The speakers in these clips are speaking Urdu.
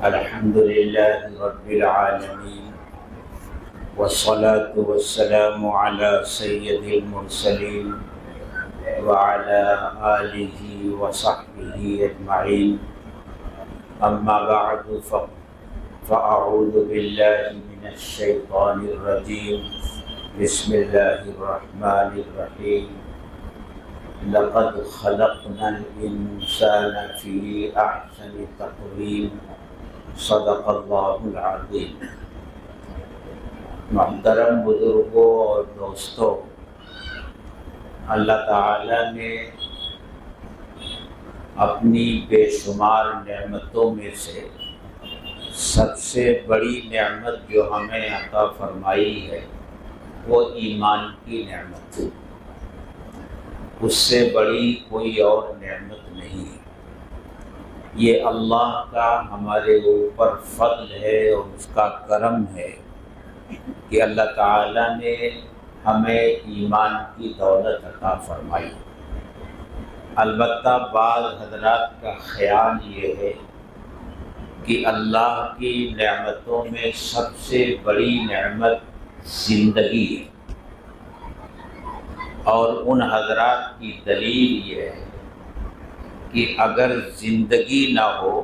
الحمد لله رب العالمين، والصلاة والسلام على سيد المرسلين وعلى آله وصحبه أجمعين. أما بعد فأعوذ بالله من الشيطان الرجيم. بسم الله الرحمن الرحيم. لقد خلقنا الإنسان في أحسن تقويم. صدق اللہ العظیم. محترم بزرگوں اور دوستوں، اللہ تعالیٰ نے اپنی بے شمار نعمتوں میں سے سب سے بڑی نعمت جو ہمیں عطا فرمائی ہے وہ ایمان کی نعمت ہے. اس سے بڑی کوئی اور نعمت نہیں ہے. یہ اللہ کا ہمارے اوپر فضل ہے اور اس کا کرم ہے کہ اللہ تعالیٰ نے ہمیں ایمان کی دولت عطا فرمائی. البتہ بعض حضرات کا خیال یہ ہے کہ اللہ کی نعمتوں میں سب سے بڑی نعمت زندگی ہے، اور ان حضرات کی دلیل یہ ہے کہ اگر زندگی نہ ہو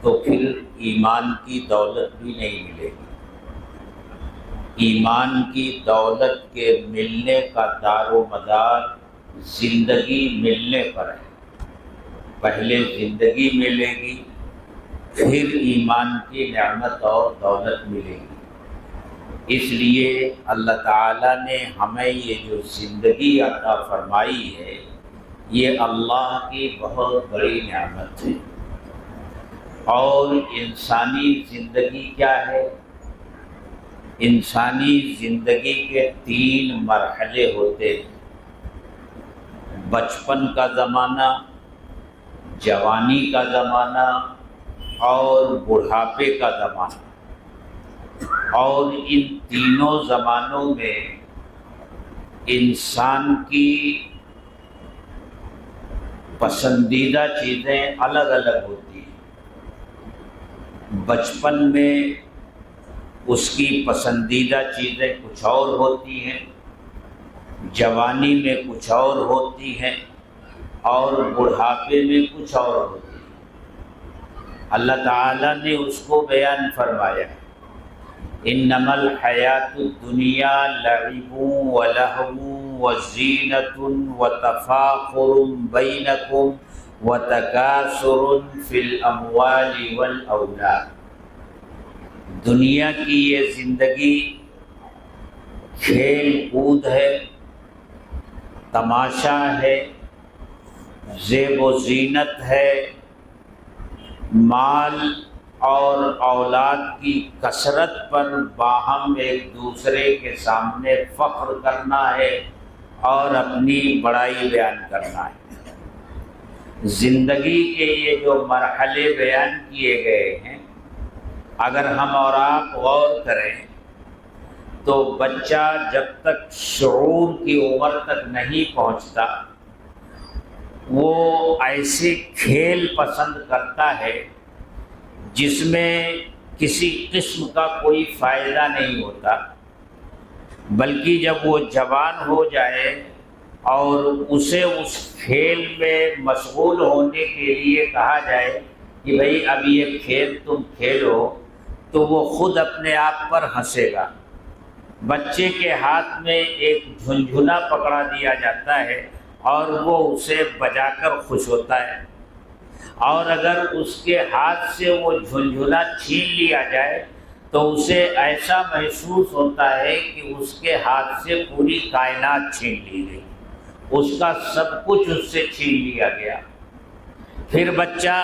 تو پھر ایمان کی دولت بھی نہیں ملے گی. ایمان کی دولت کے ملنے کا دار و مدار زندگی ملنے پر ہے. پہلے زندگی ملے گی، پھر ایمان کی نعمت اور دولت ملے گی. اس لیے اللہ تعالیٰ نے ہمیں یہ جو زندگی عطا فرمائی ہے یہ اللہ کی بہت بڑی نعمت ہے. اور انسانی زندگی کیا ہے؟ انسانی زندگی کے 3 مرحلے ہوتے ہیں: بچپن کا زمانہ، جوانی کا زمانہ اور بڑھاپے کا زمانہ. اور ان تینوں زمانوں میں انسان کی پسندیدہ چیزیں الگ الگ ہوتی ہیں. بچپن میں اس کی پسندیدہ چیزیں کچھ اور ہوتی ہیں، جوانی میں کچھ اور ہوتی ہیں، اور بڑھاپے میں کچھ اور ہوتی ہیں. اللہ تعالیٰ نے اس کو بیان فرمایا ہے: انما الحیات الدنیا لعب ولہو وزینۃ وتفاخر بینکم وتکاثر فی الاموال والاولاد. دنیا کی یہ زندگی کھیل کود ہے، تماشا ہے، زیب و زینت ہے، مال اور اولاد کی کثرت پر باہم ایک دوسرے کے سامنے فخر کرنا ہے اور اپنی بڑائی بیان کرنا ہے. زندگی کے یہ جو مرحلے بیان کیے گئے ہیں، اگر ہم اور آپ غور کریں تو بچہ جب تک شعور کی عمر تک نہیں پہنچتا وہ ایسے کھیل پسند کرتا ہے جس میں کسی قسم کا کوئی فائدہ نہیں ہوتا، بلکہ جب وہ جوان ہو جائے اور اسے اس کھیل میں مشغول ہونے کے لیے کہا جائے کہ بھئی اب یہ کھیل تم کھیلو، تو وہ خود اپنے آپ پر ہنسے گا. بچے کے ہاتھ میں ایک جھنجھنا پکڑا دیا جاتا ہے اور وہ اسے بجا کر خوش ہوتا ہے، اور اگر اس کے ہاتھ سے وہ جھنجھنا چھین لیا جائے تو اسے ایسا محسوس ہوتا ہے کہ اس کے ہاتھ سے پوری کائنات چھین لی گئی، اس کا سب کچھ اس سے چھین لیا گیا. پھر بچہ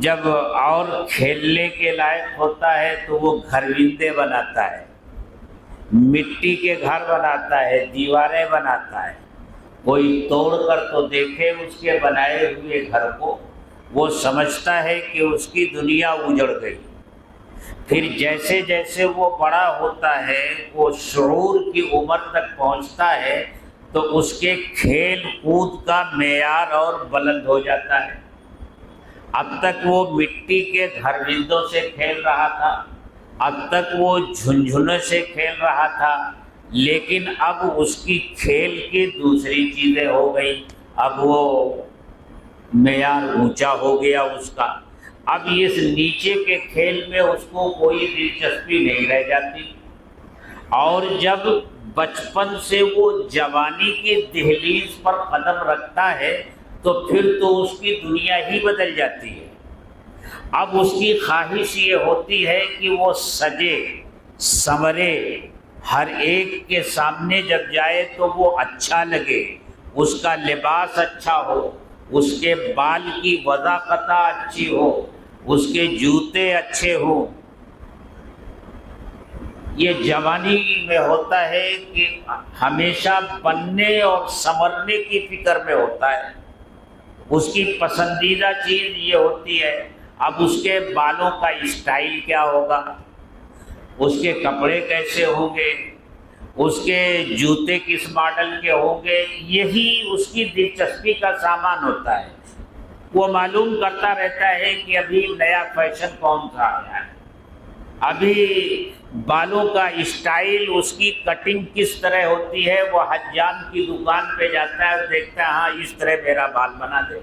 جب اور کھیلنے کے لائق ہوتا ہے تو وہ گھروندے بناتا ہے، مٹی کے گھر بناتا ہے، دیواریں بناتا ہے. کوئی توڑ کر تو دیکھے اس کے بنائے ہوئے گھر کو، وہ سمجھتا ہے کہ اس کی دنیا اجڑ گئی. پھر جیسے جیسے وہ بڑا ہوتا ہے، وہ شعور کی عمر تک پہنچتا ہے تو اس کے کھیل کود کا معیار اور بلند ہو جاتا ہے. اب تک وہ مٹی کے گھر بندوں سے کھیل رہا تھا، اب تک وہ جھنجھنے سے کھیل رہا تھا، لیکن اب اس کی کھیل کی دوسری چیزیں ہو گئی، اب وہ معیار اونچا ہو گیا اس کا، اب اس نیچے کے کھیل میں اس کو کوئی دلچسپی نہیں رہ جاتی۔ اور جب بچپن سے وہ جوانی کی دہلیز پر قدم رکھتا ہے تو پھر تو اس کی دنیا ہی بدل جاتی ہے۔ اب اس کی خواہش یہ ہوتی ہے کہ وہ سجے سنورے، ہر ایک کے سامنے جب جائے تو وہ اچھا لگے، اس کا لباس اچھا ہو، اس کے بال کی وضاقت اچھی ہو، اس کے جوتے اچھے ہوں۔ یہ جوانی میں ہوتا ہے کہ ہمیشہ بننے اور سنورنے کی فکر میں ہوتا ہے، اس کی پسندیدہ چیز یہ ہوتی ہے اب اس کے بالوں کا اسٹائل کیا ہوگا، اس کے کپڑے کیسے ہوں گے، اس کے جوتے کس ماڈل کے ہوں گے، یہی اس کی دلچسپی کا سامان ہوتا ہے۔ وہ معلوم کرتا رہتا ہے کہ ابھی نیا فیشن کون سا آیا ہے، ابھی بالوں کا اسٹائل، اس کی کٹنگ کس طرح ہوتی ہے۔ وہ حجام کی دکان پہ جاتا ہے اور دیکھتا ہے ہاں اس طرح میرا بال بنا دے،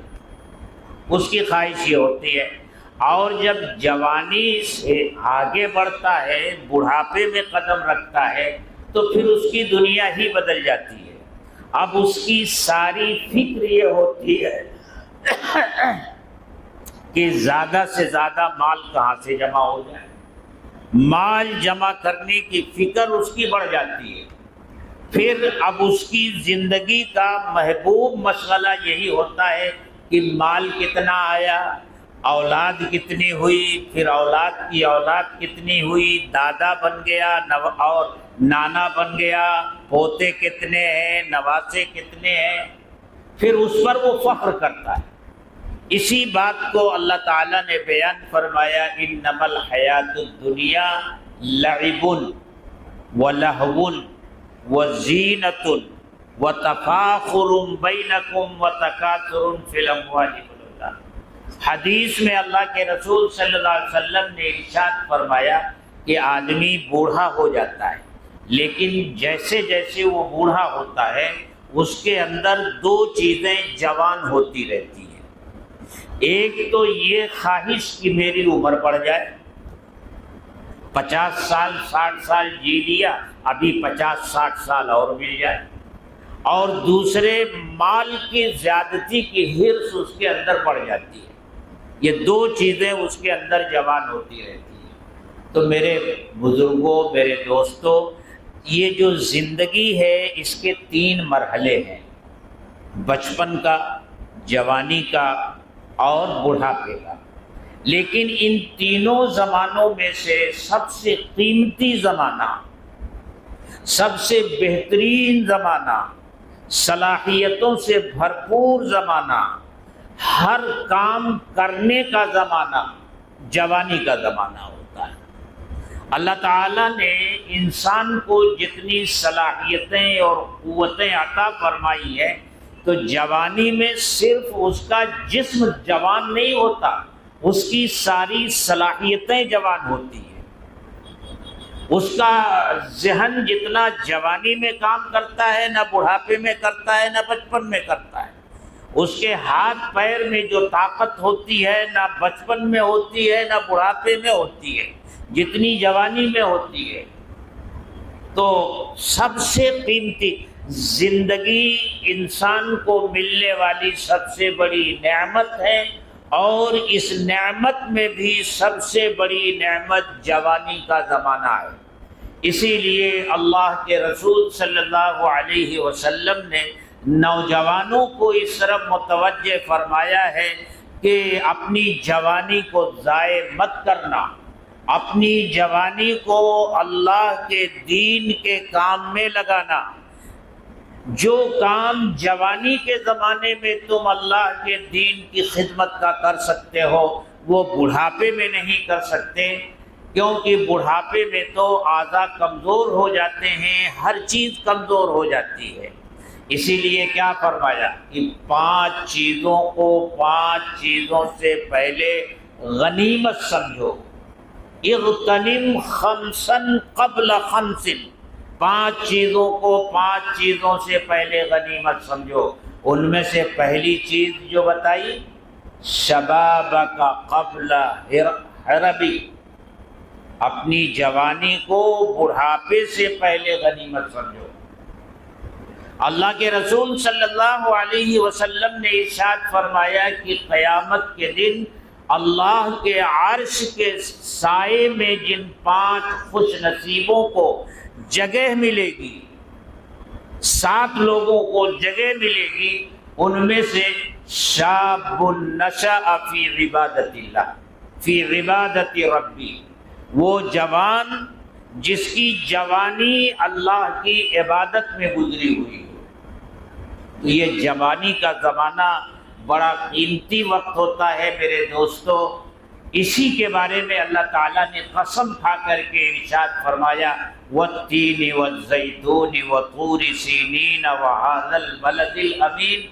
اس کی خواہش یہ ہوتی ہے۔ اور جب جوانی سے آگے بڑھتا ہے، بڑھاپے میں قدم رکھتا ہے تو پھر اس کی دنیا ہی بدل جاتی ہے۔ اب اس کی ساری فکر یہ ہوتی ہے کہ زیادہ سے زیادہ مال کہاں سے جمع ہو جائے، مال جمع کرنے کی فکر اس کی بڑھ جاتی ہے۔ پھر اب اس کی زندگی کا محبوب مشغلہ یہی ہوتا ہے کہ مال کتنا آیا، اولاد کتنی ہوئی، پھر اولاد کی اولاد کتنی ہوئی، دادا بن گیا اور نانا بن گیا، پوتے کتنے ہیں، نواسے کتنے ہیں، پھر اس پر وہ فخر کرتا ہے۔ اسی بات کو اللہ تعالیٰ نے بیان فرمایا، انما الحیات الدنیا لعب ولہو وزینۃ وتفاخر بینکم وتکاثر فی الاموال والاولاد۔ حدیث میں اللہ کے رسول صلی اللہ علیہ وسلم نے ارشاد فرمایا کہ آدمی بوڑھا ہو جاتا ہے، لیکن جیسے جیسے وہ بوڑھا ہوتا ہے اس کے اندر دو چیزیں جوان ہوتی رہتی ہیں۔ ایک تو یہ خواہش کہ میری عمر بڑھ جائے، 50 سال 60 سال جی لیا، ابھی 50-60 سال اور مل جائے، اور دوسرے مال کی زیادتی کی حرص اس کے اندر بڑھ جاتی ہے۔ یہ دو چیزیں اس کے اندر جوان ہوتی رہتی ہیں۔ تو میرے بزرگوں، میرے دوستوں، یہ جو زندگی ہے اس کے 3 مرحلے ہیں، بچپن کا، جوانی کا اور بڑھاپے کا۔ لیکن ان تینوں زمانوں میں سے سب سے قیمتی زمانہ، سب سے بہترین زمانہ، صلاحیتوں سے بھرپور زمانہ، ہر کام کرنے کا زمانہ جوانی کا زمانہ ہوتا ہے۔ اللہ تعالیٰ نے انسان کو جتنی صلاحیتیں اور قوتیں عطا فرمائی ہیں تو جوانی میں صرف اس کا جسم جوان نہیں ہوتا، اس کی ساری صلاحیتیں جوان ہوتی ہیں۔ اس کا ذہن جتنا جوانی میں کام کرتا ہے نہ بڑھاپے میں کرتا ہے نہ بچپن میں کرتا ہے۔ اس کے ہاتھ پیر میں جو طاقت ہوتی ہے نہ بچپن میں ہوتی ہے نہ بڑھاپے میں ہوتی ہے، جتنی جوانی میں ہوتی ہے۔ تو سب سے قیمتی زندگی انسان کو ملنے والی سب سے بڑی نعمت ہے، اور اس نعمت میں بھی سب سے بڑی نعمت جوانی کا زمانہ ہے۔ اسی لیے اللہ کے رسول صلی اللہ علیہ وسلم نے نوجوانوں کو اس طرف متوجہ فرمایا ہے کہ اپنی جوانی کو ضائع مت کرنا، اپنی جوانی کو اللہ کے دین کے کام میں لگانا۔ جو کام جوانی کے زمانے میں تم اللہ کے دین کی خدمت کا کر سکتے ہو وہ بڑھاپے میں نہیں کر سکتے، کیونکہ بڑھاپے میں تو اعضاء کمزور ہو جاتے ہیں، ہر چیز کمزور ہو جاتی ہے۔ اسی لیے کیا فرمایا کہ 5 چیزوں کو 5 چیزوں سے پہلے غنیمت سمجھو، اغتنم خمسا قبل خمس، 5 چیزوں کو 5 چیزوں سے پہلے غنیمت سمجھو۔ ان میں سے پہلی چیز جو بتائی، شبابک قبل حربی، اپنی جوانی کو بڑھاپے سے پہلے غنیمت سمجھو۔ اللہ کے رسول صلی اللہ علیہ وسلم نے ارشاد فرمایا کہ قیامت کے دن اللہ کے عرش کے سائے میں جن 5 خوش نصیبوں کو جگہ ملے گی، 7 لوگوں کو جگہ ملے گی، ان میں سے شاب نشأ فی عبادت اللہ، فی عبادت ربی، وہ جوان جس کی جوانی اللہ کی عبادت میں گزری ہوئی ہو۔ تو یہ جوانی کا زمانہ بڑا قیمتی وقت ہوتا ہے میرے دوستو، اسی کے بارے میں اللہ تعالیٰ نے قسم کھا کر کے ارشاد فرمایا، والتین والزیتون وطور سینین وہذا البلد الامین،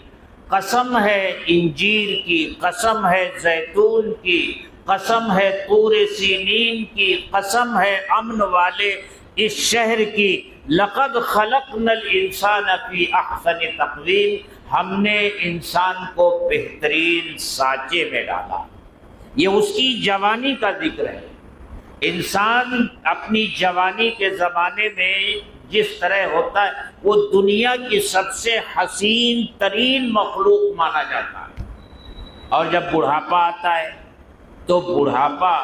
قسم ہے انجیر کی، قسم ہے زیتون کی، قسم ہے طور سینین کی، قسم ہے امن والے اس شہر کی، لقد خلقنا الانسان فی احسن تقویم، ہم نے انسان کو بہترین سانچے میں ڈالا۔ یہ اس کی جوانی کا ذکر ہے۔ انسان اپنی جوانی کے زمانے میں جس طرح ہوتا ہے وہ دنیا کی سب سے حسین ترین مخلوق مانا جاتا ہے، اور جب بڑھاپا آتا ہے تو بڑھاپا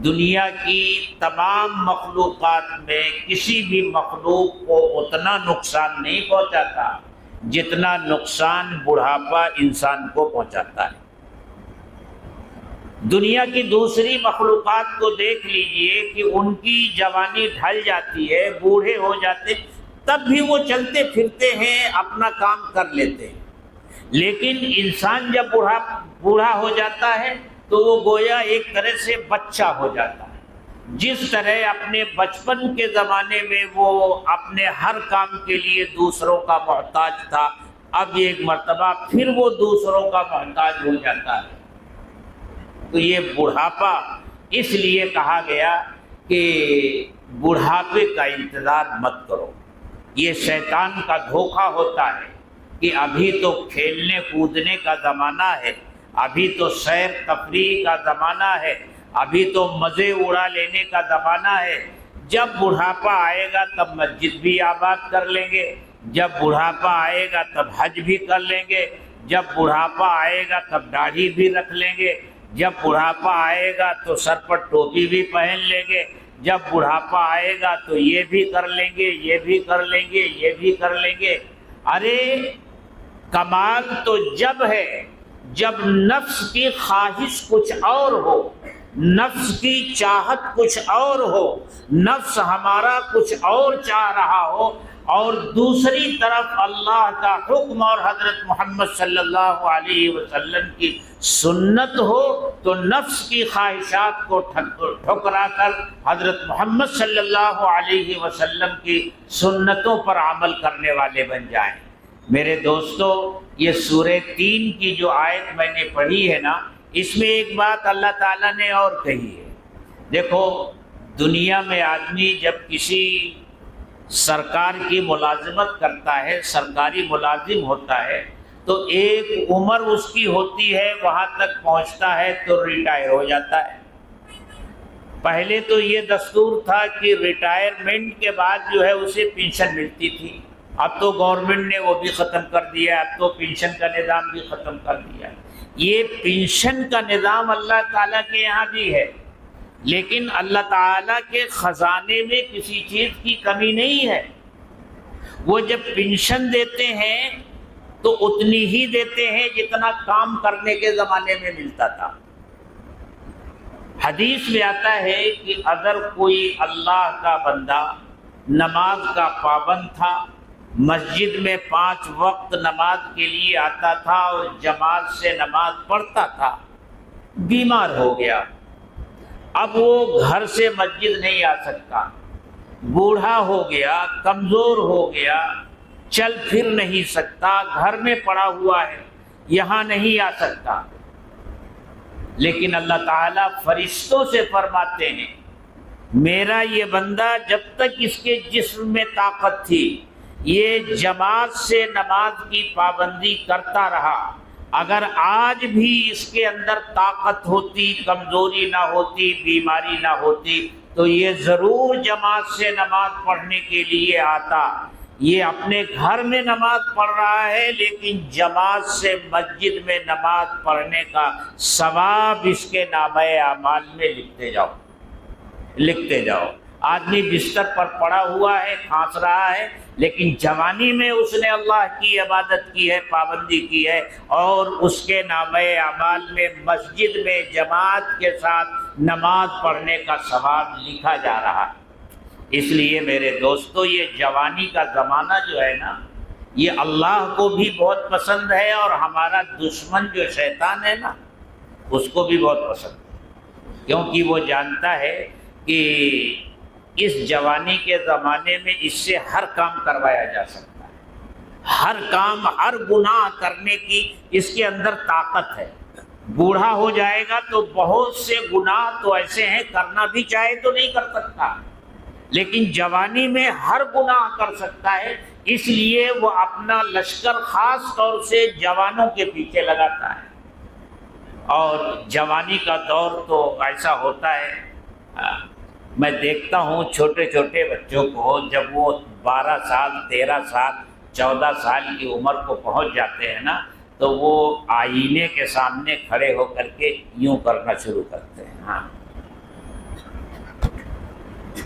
دنیا کی تمام مخلوقات میں کسی بھی مخلوق کو اتنا نقصان نہیں پہنچاتا جتنا نقصان بڑھاپا انسان کو پہنچاتا ہے۔ دنیا کی دوسری مخلوقات کو دیکھ لیجئے کہ ان کی جوانی ڈھل جاتی ہے، بوڑھے ہو جاتے، تب بھی وہ چلتے پھرتے ہیں، اپنا کام کر لیتے ہیں، لیکن انسان جب بوڑھا ہو جاتا ہے تو وہ گویا ایک طرح سے بچہ ہو جاتا ہے۔ جس طرح اپنے بچپن کے زمانے میں وہ اپنے ہر کام کے لیے دوسروں کا محتاج تھا، اب ایک مرتبہ پھر وہ دوسروں کا محتاج ہو جاتا ہے۔ تو یہ بڑھاپا اس لیے کہا گیا کہ بڑھاپے کا انتظار مت کرو، یہ شیطان کا دھوکہ ہوتا ہے کہ ابھی تو کھیلنے کودنے کا زمانہ ہے، ابھی تو سیر تفریح کا زمانہ ہے، ابھی تو مزے اڑا لینے کا زمانہ ہے، جب بڑھاپا آئے گا تب مسجد بھی آباد کر لیں گے، جب بڑھاپا آئے گا تب حج بھی کر لیں گے، جب بڑھاپا آئے گا تب داڑھی بھی رکھ لیں گے، جب بڑھاپا آئے گا تو سر پر ٹوپی بھی پہن لیں گے، جب بڑھاپا آئے گا تو یہ بھی کر لیں گے، یہ بھی کر لیں گے، یہ بھی کر لیں گے۔ ارے کمال تو جب ہے جب نفس کی خواہش کچھ اور ہو، نفس کی چاہت کچھ اور ہو، نفس ہمارا کچھ اور چاہ رہا ہو، اور دوسری طرف اللہ کا حکم اور حضرت محمد صلی اللہ علیہ وسلم کی سنت ہو، تو نفس کی خواہشات کو ٹھکرا کر حضرت محمد صلی اللہ علیہ وسلم کی سنتوں پر عمل کرنے والے بن جائیں۔ میرے دوستو، یہ سورہ 3 کی جو آیت میں نے پڑھی ہے نا، اس میں ایک بات اللہ تعالیٰ نے اور کہی ہے۔ دیکھو، دنیا میں آدمی جب کسی سرکار کی ملازمت کرتا ہے، سرکاری ملازم ہوتا ہے، تو ایک عمر اس کی ہوتی ہے، وہاں تک پہنچتا ہے تو ریٹائر ہو جاتا ہے۔ پہلے تو یہ دستور تھا کہ ریٹائرمنٹ کے بعد جو ہے اسے پینشن ملتی تھی، اب تو گورنمنٹ نے وہ بھی ختم کر دیا، اب تو پینشن کا نظام بھی ختم کر دیا۔ یہ پینشن کا نظام اللہ تعالیٰ کے یہاں بھی ہے، لیکن اللہ تعالیٰ کے خزانے میں کسی چیز کی کمی نہیں ہے۔ وہ جب پینشن دیتے ہیں تو اتنی ہی دیتے ہیں جتنا کام کرنے کے زمانے میں ملتا تھا۔ حدیث میں آتا ہے کہ اگر کوئی اللہ کا بندہ نماز کا پابند تھا، مسجد میں 5 وقت نماز کے لیے آتا تھا اور جماعت سے نماز پڑھتا تھا، بیمار ہو گیا، اب وہ گھر سے مسجد نہیں آ سکتا، بوڑھا ہو گیا، کمزور ہو گیا، چل پھر نہیں سکتا، گھر میں پڑا ہوا ہے، یہاں نہیں آ سکتا، لیکن اللہ تعالیٰ فرشتوں سے فرماتے ہیں میرا یہ بندہ جب تک اس کے جسم میں طاقت تھی یہ جماعت سے نماز کی پابندی کرتا رہا، اگر آج بھی اس کے اندر طاقت ہوتی، کمزوری نہ ہوتی، بیماری نہ ہوتی تو یہ ضرور جماعت سے نماز پڑھنے کے لیے آتا۔ یہ اپنے گھر میں نماز پڑھ رہا ہے لیکن جماعت سے مسجد میں نماز پڑھنے کا ثواب اس کے نامہ اعمال میں لکھتے جاؤ۔ آدمی بستر پر پڑا ہوا ہے، کھانس رہا ہے، لیکن جوانی میں اس نے اللہ کی عبادت کی ہے، پابندی کی ہے، اور اس کے نامہ اعمال میں مسجد میں جماعت کے ساتھ نماز پڑھنے کا ثواب لکھا جا رہا ہے۔ اس لیے میرے دوستو یہ جوانی کا زمانہ جو ہے نا یہ اللہ کو بھی بہت پسند ہے، اور ہمارا دشمن جو شیطان ہے نا اس کو بھی بہت پسند ہے، کیونکہ وہ جانتا ہے کہ اس جوانی کے زمانے میں اس سے ہر کام کروایا جا سکتا ہے، ہر کام، ہر گناہ کرنے کی اس کے اندر طاقت ہے۔ بوڑھا ہو جائے گا تو بہت سے گناہ تو ایسے ہیں کرنا بھی چاہے تو نہیں کر سکتا، لیکن جوانی میں ہر گناہ کر سکتا ہے، اس لیے وہ اپنا لشکر خاص طور سے جوانوں کے پیچھے لگاتا ہے۔ اور جوانی کا دور تو ایسا ہوتا ہے، میں دیکھتا ہوں چھوٹے چھوٹے بچوں کو جب وہ 12 سال 13 سال 14 سال کی عمر کو پہنچ جاتے ہیں نا تو وہ آئینے کے سامنے کھڑے ہو کر کے یوں کرنا شروع کرتے ہیں۔ ہاں،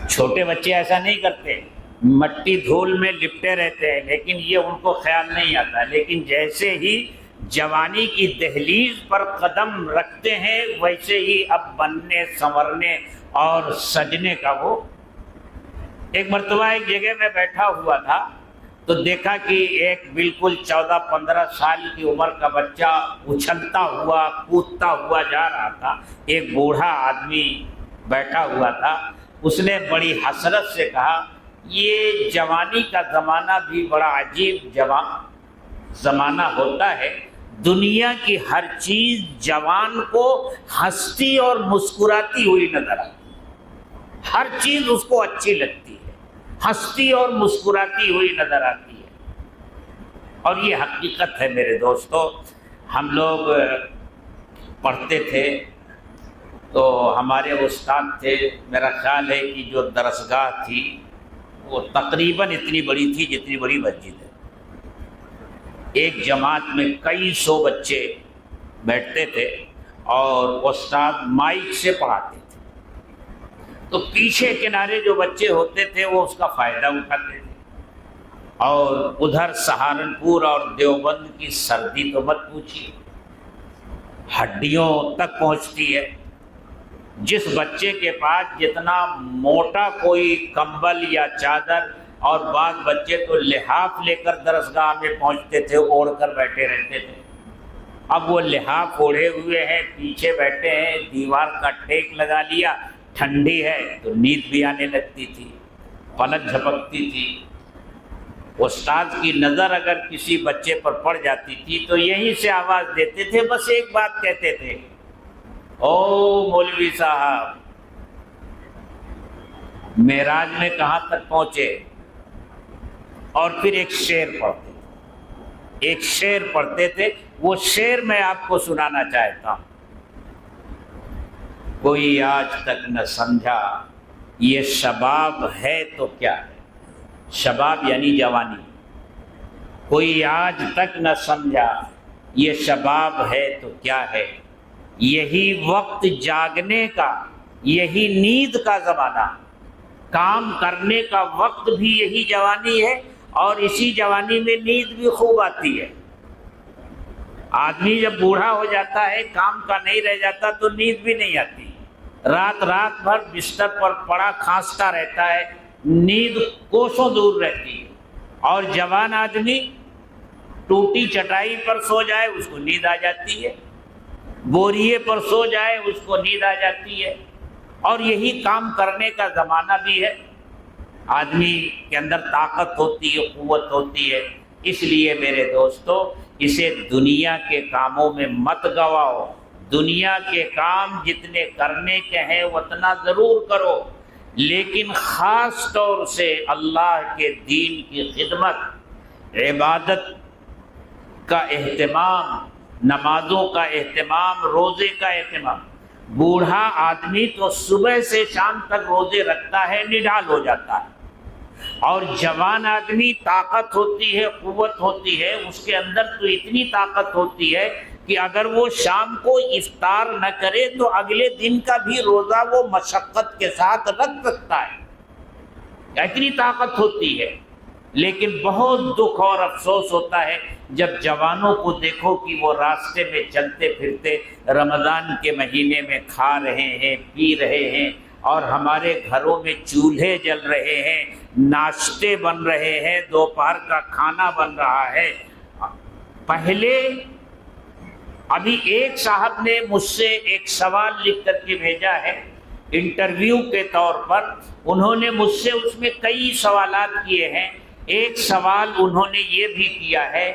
چھوٹے بچے ایسا نہیں کرتے، مٹی دھول میں لپٹے رہتے ہیں، لیکن یہ ان کو خیال نہیں آتا، لیکن جیسے ہی جوانی کی دہلیز پر قدم رکھتے ہیں ویسے ہی اب بننے سنورنے اور سجنے کا وہ۔ ایک مرتبہ ایک جگہ میں بیٹھا ہوا تھا تو دیکھا کہ ایک بالکل 14-15 سال کی عمر کا بچہ اچھلتا ہوا کودتا ہوا جا رہا تھا، ایک بوڑھا آدمی بیٹھا ہوا تھا، اس نے بڑی حسرت سے کہا یہ جوانی کا زمانہ بھی بڑا عجیب زمانہ ہوتا ہے، دنیا کی ہر چیز جوان کو ہنستی اور مسکراتی ہوئی نظر آتی ہے، ہر چیز اس کو اچھی لگتی ہے، ہنستی اور مسکراتی ہوئی نظر آتی ہے، اور یہ حقیقت ہے میرے دوستو۔ ہم لوگ پڑھتے تھے تو ہمارے استاد تھے، میرا خیال ہے کہ جو درسگاہ تھی وہ تقریباً اتنی بڑی تھی جتنی بڑی مسجد ہے، ایک جماعت میں کئی سو بچے بیٹھتے تھے اور استاد مائک سے پڑھاتے تھے، تو پیچھے کنارے جو بچے ہوتے تھے وہ اس کا فائدہ اٹھاتے تھے، اور ادھر سہارنپور اور دیوبند کی سردی تو مت پوچھیے، ہڈیوں تک پہنچتی ہے۔ جس بچے کے پاس جتنا موٹا کوئی کمبل یا چادر، اور بعض بچے تو لحاف لے کر درسگاہ میں پہنچتے تھے، اوڑھ کر بیٹھے رہتے تھے، اب وہ لحاف اوڑھے ہوئے ہیں، پیچھے بیٹھے ہیں، دیوار کا ٹیک لگا لیا، ٹھنڈی ہے تو نیند بھی آنے لگتی تھی، پلک جھپکتی تھی۔ استاد کی نظر اگر کسی بچے پر پڑ جاتی تھی تو یہیں سے آواز دیتے تھے، بس ایک بات کہتے تھے، او مولوی صاحب معراج میں کہاں تک پہنچے؟ اور پھر ایک شعر پڑھتے تھے، وہ شعر میں آپ کو سنانا چاہتا ہوں۔ کوئی آج تک نہ سمجھا یہ شباب ہے تو کیا ہے، شباب یعنی جوانی، کوئی آج تک نہ سمجھا یہ شباب ہے تو کیا ہے، یہی وقت جاگنے کا، یہی نیند کا زمانہ، کام کرنے کا وقت بھی یہی جوانی ہے، اور اسی جوانی میں نیند بھی خوب آتی ہے۔ آدمی جب بوڑھا ہو جاتا ہے، کام کا نہیں رہ جاتا تو نیند بھی نہیں آتی، رات بھر بستر پر پڑا کھانستا رہتا ہے، نیند کوسوں دور رہتی ہے۔ اور جوان آدمی ٹوٹی چٹائی پر سو جائے اس کو نیند آ جاتی ہے، بوریے پر سو جائے اس کو نیند آ جاتی ہے، اور یہی کام کرنے کا زمانہ بھی ہے۔ آدمی کے اندر طاقت ہوتی ہے، قوت ہوتی ہے۔ اس لیے میرے دوستو اسے دنیا کے کاموں میں مت گواؤ، دنیا کے کام جتنے کرنے کے ہیں اتنا ضرور کرو، لیکن خاص طور سے اللہ کے دین کی خدمت، عبادت کا اہتمام، نمازوں کا اہتمام، روزے کا اہتمام۔ بوڑھا آدمی تو صبح سے شام تک روزے رکھتا ہے، نڈال ہو جاتا ہے، اور جوان آدمی طاقت ہوتی ہے، قوت ہوتی ہے، اس کے اندر تو اتنی طاقت ہوتی ہے کہ اگر وہ شام کو افطار نہ کرے تو اگلے دن کا بھی روزہ وہ مشقت کے ساتھ رکھ سکتا ہے، اتنی طاقت ہوتی ہے۔ لیکن بہت دکھ اور افسوس ہوتا ہے جب جوانوں کو دیکھو کہ وہ راستے میں چلتے پھرتے رمضان کے مہینے میں کھا رہے ہیں، پی رہے ہیں، اور ہمارے گھروں میں چولہے جل رہے ہیں، ناشتے بن رہے ہیں، دوپہر کا کھانا بن رہا ہے۔ پہلے ابھی ایک صاحب نے مجھ سے ایک سوال لکھ کر کے بھیجا ہے انٹرویو کے طور پر، انہوں نے مجھ سے اس میں کئی سوالات کیے ہیں۔ ایک سوال انہوں نے یہ بھی کیا ہے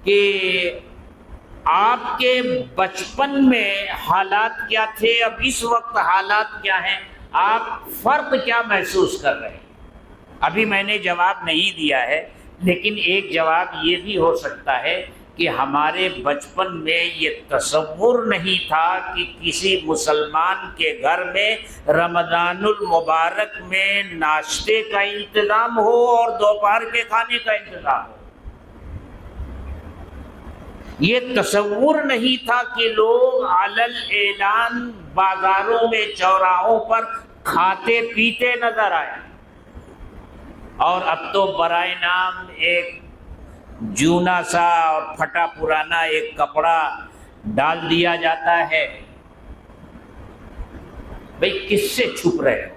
کہ آپ کے بچپن میں حالات کیا تھے، اب اس وقت حالات کیا ہیں، آپ فرق کیا محسوس کر رہے ہیں؟ ابھی میں نے جواب نہیں دیا ہے، لیکن ایک جواب یہ بھی ہو سکتا ہے کہ ہمارے بچپن میں یہ تصور نہیں تھا کہ کسی مسلمان کے گھر میں رمضان المبارک میں ناشتے کا انتظام ہو اور دوپہر کے کھانے کا انتظام ہو۔ یہ تصور نہیں تھا کہ لوگ علل اعلان بازاروں میں، چوراہوں پر کھاتے پیتے نظر آئے، اور اب تو برائے نام ایک جونا سا اور پھٹا پرانا ایک کپڑا ڈال دیا جاتا ہے۔ بھئی کس سے چھپ رہے ہو؟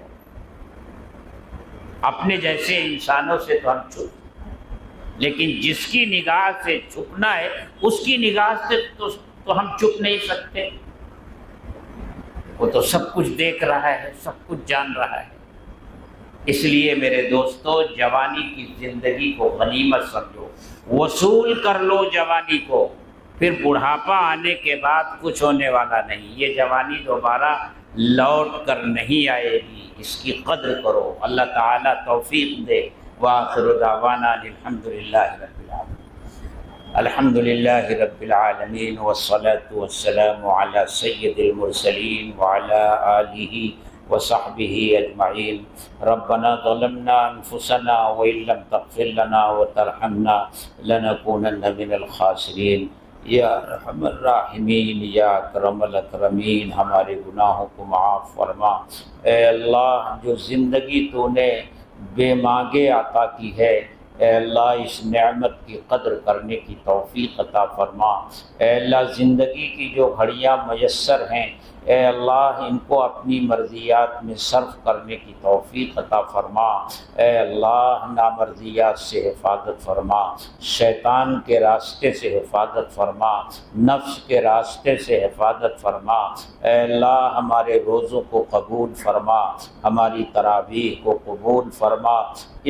اپنے جیسے انسانوں سے تو ہم چھپ، لیکن جس کی نگاہ سے چھپنا ہے اس کی نگاہ سے تو ہم چھپ نہیں سکتے، وہ تو سب کچھ دیکھ رہا ہے، سب کچھ جان رہا ہے۔ اس لیے میرے دوستو جوانی کی زندگی کو غنیمت سمجھو، وصول کر لو جوانی کو، پھر بڑھاپا آنے کے بعد کچھ ہونے والا نہیں، یہ جوانی دوبارہ لوٹ کر نہیں آئے گی، اس کی قدر کرو۔ اللہ تعالیٰ توفیق دے۔ وآخر دعوانا الحمدللہ رب العالمین، الحمدللہ رب العالمین، والصلاة والسلام علی سید المرسلین وعلی آلہ وصحبہ اجمعین۔ ربنا ظلمنا انفسنا وان لم تغفر لنا وترحمنا لنکونن من الخاسرین۔ یا ارحم الراحمین، یا اکرم الاکرمین، ہمارے گناہوں کو معاف فرما۔ اے اللہ، جو زندگی تو نے بے مانگے عطا کی ہے، اے اللہ اس نعمت کی قدر کرنے کی توفیق عطا فرما۔ اے اللہ زندگی کی جو گھڑیاں میسر ہیں، اے اللہ ان کو اپنی مرضیات میں صرف کرنے کی توفیق عطا فرما۔ اے اللہ نامرضیات سے حفاظت فرما، شیطان کے راستے سے حفاظت فرما، نفس کے راستے سے حفاظت فرما۔ اے اللہ ہمارے روزوں کو قبول فرما، ہماری تراویح کو قبول فرما۔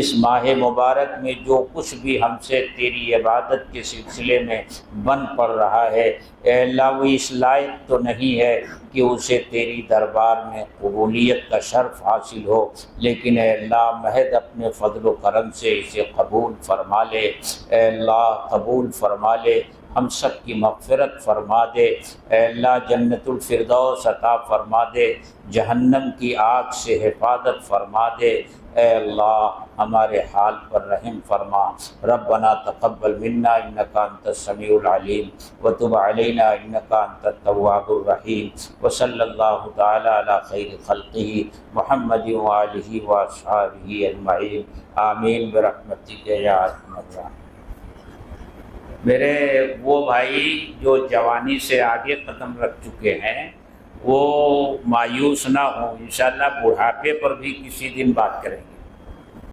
اس ماہ مبارک میں جو کچھ بھی ہم سے تیری عبادت کے سلسلے میں بن پڑ رہا ہے، اے اللہ وہ اس لائق تو نہیں ہے کہ اسے تیری دربار میں قبولیت کا شرف حاصل ہو، لیکن اے اللہ محض اپنے فضل و کرم سے اسے قبول فرما لے۔ اے اللہ قبول فرما لے، ہم سب کی مغفرت فرما دے۔ اے اللہ جنت الفردوس عطا فرما دے، جہنم کی آگ سے حفاظت فرما دے۔ اے اللہ ہمارے حال پر رحم فرما۔ ربنا تقبل منا انک انت السمیع العلیم وتب علینا انک انت التواب الرحیم، وصلی اللہ تعالی علی خیر خلقہ محمد وآلہ واصحابہ اجمعین، آمین برحمتک یا ارحم الراحمین۔ میرے وہ بھائی جو جوانی سے آگے قدم رکھ چکے ہیں وہ مایوس نہ ہوں، انشاءاللہ بڑھاپے پر بھی کسی دن بات کریں گے۔